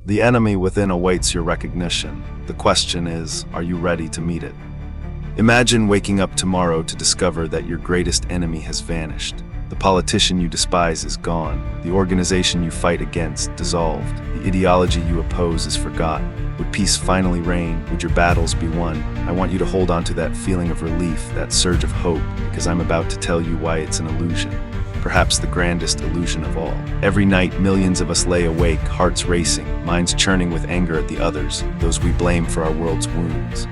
The enemy within awaits your recognition. The question is, are you ready to meet it? Imagine waking up tomorrow to discover that your greatest enemy has vanished. The politician you despise is gone. The organization you fight against dissolved. The ideology you oppose is forgotten. Would peace finally reign? Would your battles be won? I want you to hold on to that feeling of relief, that surge of hope, because I'm about to tell you why it's an illusion. Perhaps the grandest illusion of all. Every night, millions of us lay awake, hearts racing, minds churning with anger at the others, those we blame for our world's wounds.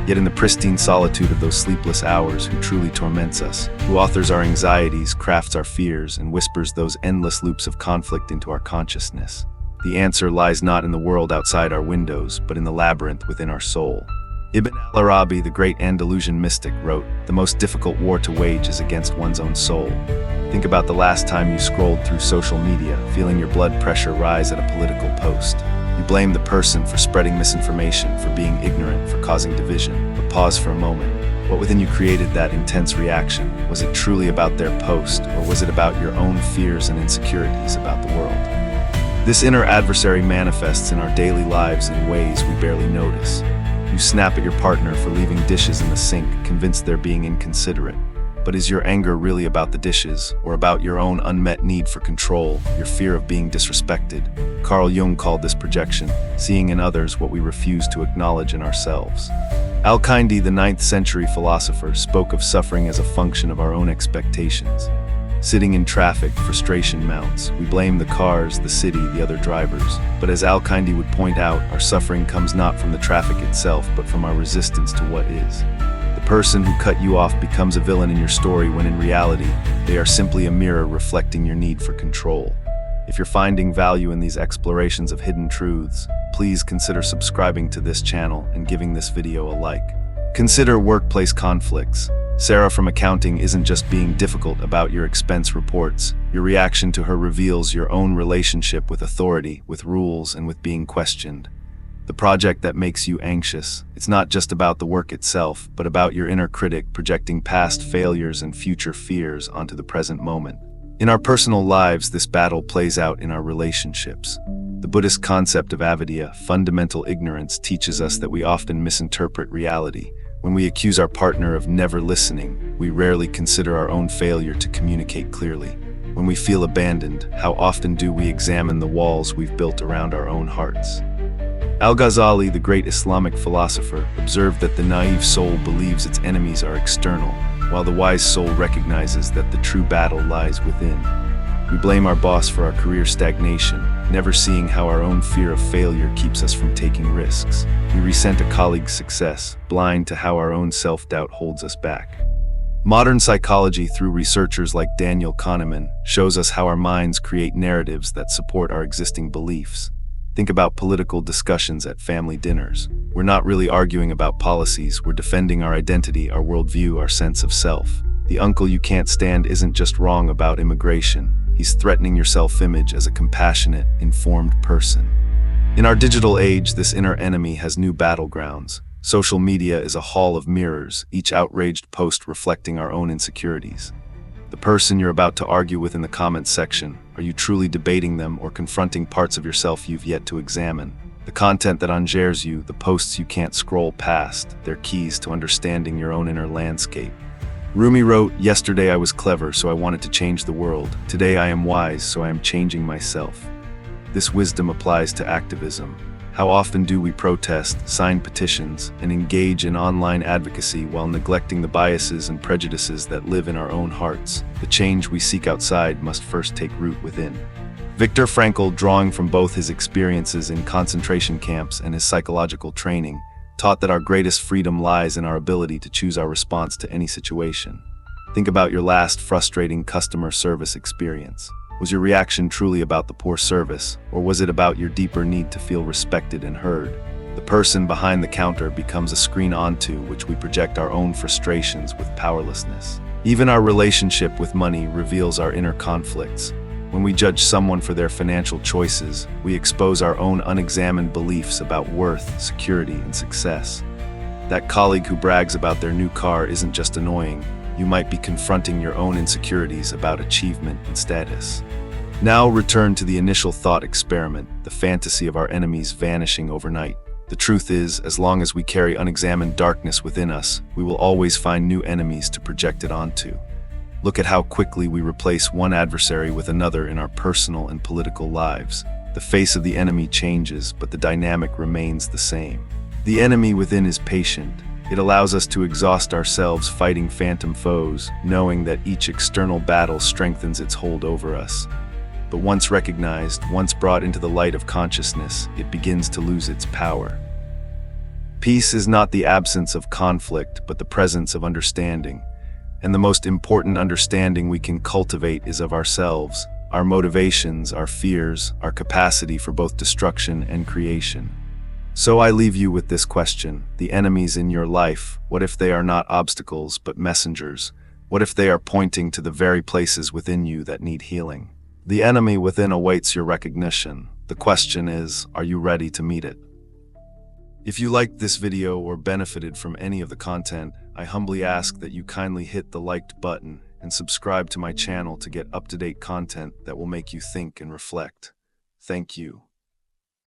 Yet in the pristine solitude of those sleepless hours, who truly torments us, who authors our anxieties, crafts our fears, and whispers those endless loops of conflict into our consciousness? The answer lies not in the world outside our windows, but in the labyrinth within our soul. Ibn al-Arabi, the great Andalusian mystic, wrote, "The most difficult war to wage is against one's own soul." Think about the last time you scrolled through social media, feeling your blood pressure rise at a political post. You blame the person for spreading misinformation, for being ignorant, for causing division. But pause for a moment. What within you created that intense reaction? Was it truly about their post, or was it about your own fears and insecurities about the world? This inner adversary manifests in our daily lives in ways we barely notice. You snap at your partner for leaving dishes in the sink, convinced they're being inconsiderate. But is your anger really about the dishes, or about your own unmet need for control, your fear of being disrespected? Carl Jung called this projection, seeing in others what we refuse to acknowledge in ourselves. Al-Kindi, the 9th century philosopher, spoke of suffering as a function of our own expectations. Sitting in traffic, frustration mounts. We blame the cars, the city, the other drivers. But as Al-Kindi would point out, our suffering comes not from the traffic itself, but from our resistance to what is. The person who cut you off becomes a villain in your story when in reality, they are simply a mirror reflecting your need for control. If you're finding value in these explorations of hidden truths, please consider subscribing to this channel and giving this video a like. Consider workplace conflicts. Sarah from accounting isn't just being difficult about your expense reports. Your reaction to her reveals your own relationship with authority, with rules, and with being questioned. The project that makes you anxious, it's not just about the work itself, but about your inner critic projecting past failures and future fears onto the present moment. In our personal lives, this battle plays out in our relationships. The Buddhist concept of avidya, fundamental ignorance, teaches us that we often misinterpret reality. When we accuse our partner of never listening, we rarely consider our own failure to communicate clearly. When we feel abandoned, how often do we examine the walls we've built around our own hearts? Al-Ghazali, the great Islamic philosopher, observed that the naive soul believes its enemies are external, while the wise soul recognizes that the true battle lies within. We blame our boss for our career stagnation, never seeing how our own fear of failure keeps us from taking risks. We resent a colleague's success, blind to how our own self-doubt holds us back. Modern psychology, through researchers like Daniel Kahneman, shows us how our minds create narratives that support our existing beliefs. Think about political discussions at family dinners. We're not really arguing about policies, we're defending our identity, our worldview, our sense of self. The uncle you can't stand isn't just wrong about immigration. He's threatening your self-image as a compassionate, informed person. In our digital age, this inner enemy has new battlegrounds. Social media is a hall of mirrors, each outraged post reflecting our own insecurities. The person you're about to argue with in the comments section, are you truly debating them or confronting parts of yourself you've yet to examine? The content that unjares you, the posts you can't scroll past, they're keys to understanding your own inner landscape. Rumi wrote, "Yesterday I was clever, so I wanted to change the world. Today I am wise, so I am changing myself." This wisdom applies to activism. How often do we protest, sign petitions, and engage in online advocacy while neglecting the biases and prejudices that live in our own hearts? The change we seek outside must first take root within. Viktor Frankl, drawing from both his experiences in concentration camps and his psychological training, taught that our greatest freedom lies in our ability to choose our response to any situation. Think about your last frustrating customer service experience. Was your reaction truly about the poor service, or was it about your deeper need to feel respected and heard? The person behind the counter becomes a screen onto which we project our own frustrations with powerlessness. Even our relationship with money reveals our inner conflicts. When we judge someone for their financial choices, we expose our own unexamined beliefs about worth, security, and success. That colleague who brags about their new car isn't just annoying. You might be confronting your own insecurities about achievement and status. Now return to the initial thought experiment, the fantasy of our enemies vanishing overnight. The truth is, as long as we carry unexamined darkness within us, we will always find new enemies to project it onto. Look at how quickly we replace one adversary with another in our personal and political lives. The face of the enemy changes, but the dynamic remains the same. The enemy within is patient. It allows us to exhaust ourselves fighting phantom foes, knowing that each external battle strengthens its hold over us. But once recognized, once brought into the light of consciousness, it begins to lose its power. Peace is not the absence of conflict, but the presence of understanding. And the most important understanding we can cultivate is of ourselves, our motivations, our fears, our capacity for both destruction and creation. So I leave you with this question: the enemies in your life, what if they are not obstacles but messengers? What if they are pointing to the very places within you that need healing? The enemy within awaits your recognition. The question is, are you ready to meet it? If you liked this video or benefited from any of the content, I humbly ask that you kindly hit the liked button and subscribe to my channel to get up-to-date content that will make you think and reflect. Thank you.